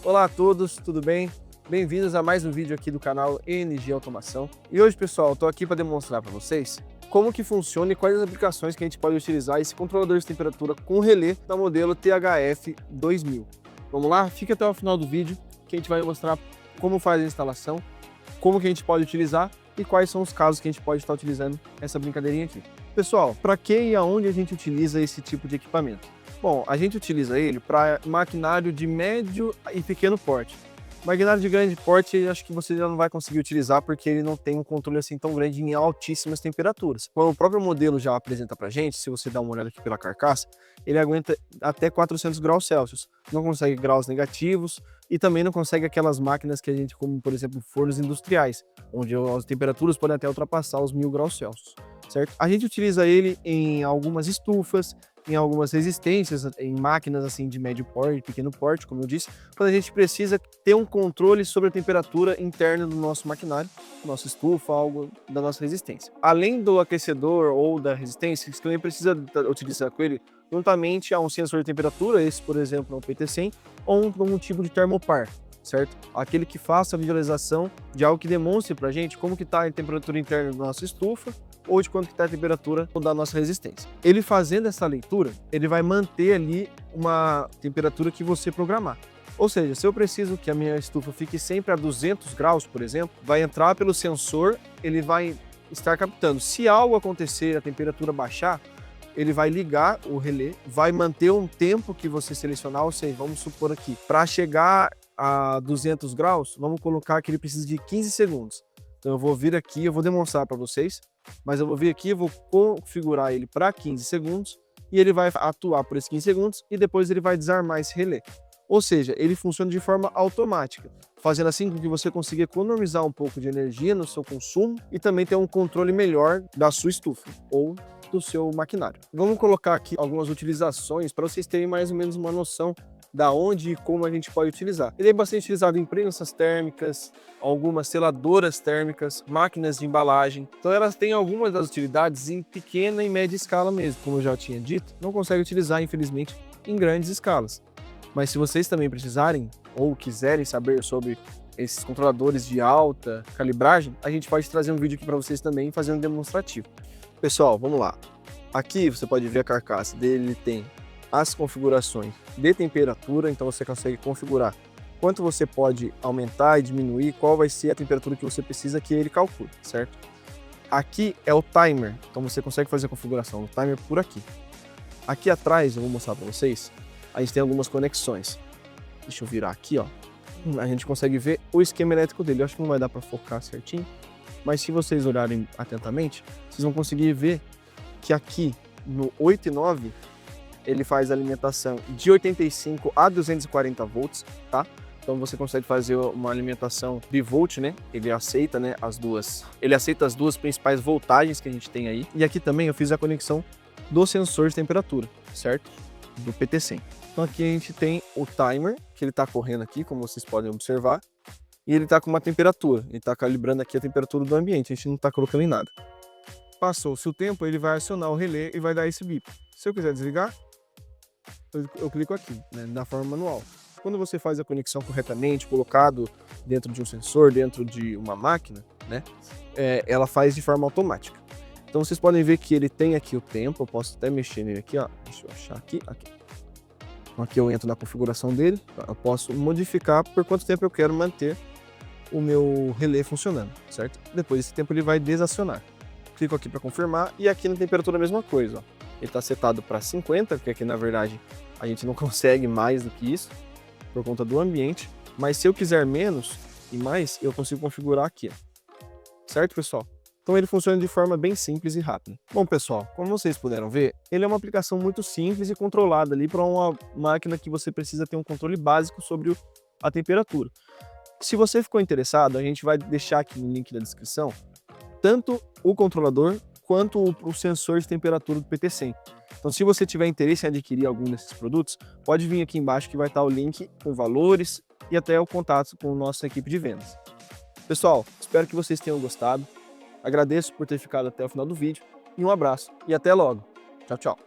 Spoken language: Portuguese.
Olá a todos, tudo bem? Bem-vindos a mais um vídeo aqui do canal Energia Automação. E hoje, pessoal, eu estou aqui para demonstrar para vocês como que funciona e quais as aplicações que a gente pode utilizar esse controlador de temperatura com relé da modelo THF 2000. Vamos lá? Fica até o final do vídeo que a gente vai mostrar como faz a instalação, como que a gente pode utilizar e quais são os casos que a gente pode estar utilizando essa brincadeirinha aqui. Pessoal, para que e aonde a gente utiliza esse tipo de equipamento? Bom, a gente utiliza ele para maquinário de médio e pequeno porte. Maquinário de grande porte, acho que você já não vai conseguir utilizar porque ele não tem um controle assim tão grande em altíssimas temperaturas. Como o próprio modelo já apresenta pra gente, se você dar uma olhada aqui pela carcaça, ele aguenta até 400 graus Celsius. Não consegue graus negativos e também não consegue aquelas máquinas que a gente, como por exemplo, fornos industriais, onde as temperaturas podem até ultrapassar os 1000 graus Celsius, certo? A gente utiliza ele em algumas estufas, em algumas resistências, em máquinas assim de médio porte, pequeno porte, como eu disse, quando a gente precisa ter um controle sobre a temperatura interna do nosso maquinário, nossa estufa, algo da nossa resistência. Além do aquecedor ou da resistência, você também precisa utilizar com ele juntamente a um sensor de temperatura, esse por exemplo é um PT100, ou um tipo de termopar, certo? Aquele que faça a visualização de algo que demonstre pra gente como que está a temperatura interna da nossa estufa, ou de quanto que está a temperatura da nossa resistência. Ele fazendo essa leitura, ele vai manter ali uma temperatura que você programar. Ou seja, se eu preciso que a minha estufa fique sempre a 200 graus, por exemplo, vai entrar pelo sensor, ele vai estar captando. Se algo acontecer, a temperatura baixar, ele vai ligar o relé, vai manter um tempo que você selecionar, ou seja, vamos supor aqui, para chegar a 200 graus, vamos colocar que ele precisa de 15 segundos. Então eu vou vir aqui, eu vou demonstrar para vocês, mas eu vou vir aqui, eu vou configurar ele para 15 segundos e ele vai atuar por esses 15 segundos e depois ele vai desarmar esse relé. Ou seja, ele funciona de forma automática, fazendo assim com que você consiga economizar um pouco de energia no seu consumo e também ter um controle melhor da sua estufa ou do seu maquinário. Vamos colocar aqui algumas utilizações para vocês terem mais ou menos uma noção da onde e como a gente pode utilizar. Ele é bastante utilizado em prensas térmicas, algumas seladoras térmicas, máquinas de embalagem. Então elas têm algumas das utilidades em pequena e média escala mesmo, como eu já tinha dito. Não consegue utilizar, infelizmente, em grandes escalas. Mas se vocês também precisarem ou quiserem saber sobre esses controladores de alta calibragem, a gente pode trazer um vídeo aqui para vocês também fazendo um demonstrativo. Pessoal, vamos lá. Aqui você pode ver a carcaça dele, ele tem as configurações de temperatura, então você consegue configurar quanto você pode aumentar e diminuir, qual vai ser a temperatura que você precisa que ele calcule, certo? Aqui é o timer, então você consegue fazer a configuração do timer por aqui. Aqui atrás, eu vou mostrar para vocês, a gente tem algumas conexões. Deixa eu virar aqui, ó. A gente consegue ver o esquema elétrico dele. Eu acho que não vai dar para focar certinho, mas se vocês olharem atentamente, vocês vão conseguir ver que aqui no 8 e 9 ele faz alimentação de 85 a 240 volts, tá? Então você consegue fazer uma alimentação bivolt, né? Ele aceita, né, as duas principais voltagens que a gente tem aí. E aqui também eu fiz a conexão do sensor de temperatura, certo? Do PT100. Então aqui a gente tem o timer, que ele está correndo aqui, como vocês podem observar, e ele está com uma temperatura, ele está calibrando aqui a temperatura do ambiente, a gente não está colocando em nada. Passou-se o tempo, ele vai acionar o relé e vai dar esse bip. Se eu quiser desligar, eu clico aqui, né, da forma manual. Quando você faz a conexão corretamente, colocado dentro de um sensor, dentro de uma máquina, né, ela faz de forma automática. Então vocês podem ver que ele tem aqui o tempo, eu posso até mexer nele aqui, ó. Deixa eu achar aqui. Então aqui eu entro na configuração dele, eu posso modificar por quanto tempo eu quero manter o meu relé funcionando, certo? Depois desse tempo ele vai desacionar. Clico aqui para confirmar e aqui na temperatura a mesma coisa, ó. Ele está setado para 50, porque aqui na verdade a gente não consegue mais do que isso por conta do ambiente, mas se eu quiser menos e mais, eu consigo configurar aqui, ó. Certo, pessoal? Então ele funciona de forma bem simples e rápida. Bom, pessoal, como vocês puderam ver, ele é uma aplicação muito simples e controlada ali para uma máquina que você precisa ter um controle básico sobre a temperatura. Se você ficou interessado, a gente vai deixar aqui no link da descrição tanto o controlador quanto o sensor de temperatura do PT100. Então, se você tiver interesse em adquirir algum desses produtos, pode vir aqui embaixo que vai estar o link com valores e até o contato com a nossa equipe de vendas. Pessoal, espero que vocês tenham gostado. Agradeço por ter ficado até o final do vídeo e um abraço e até logo. Tchau, tchau.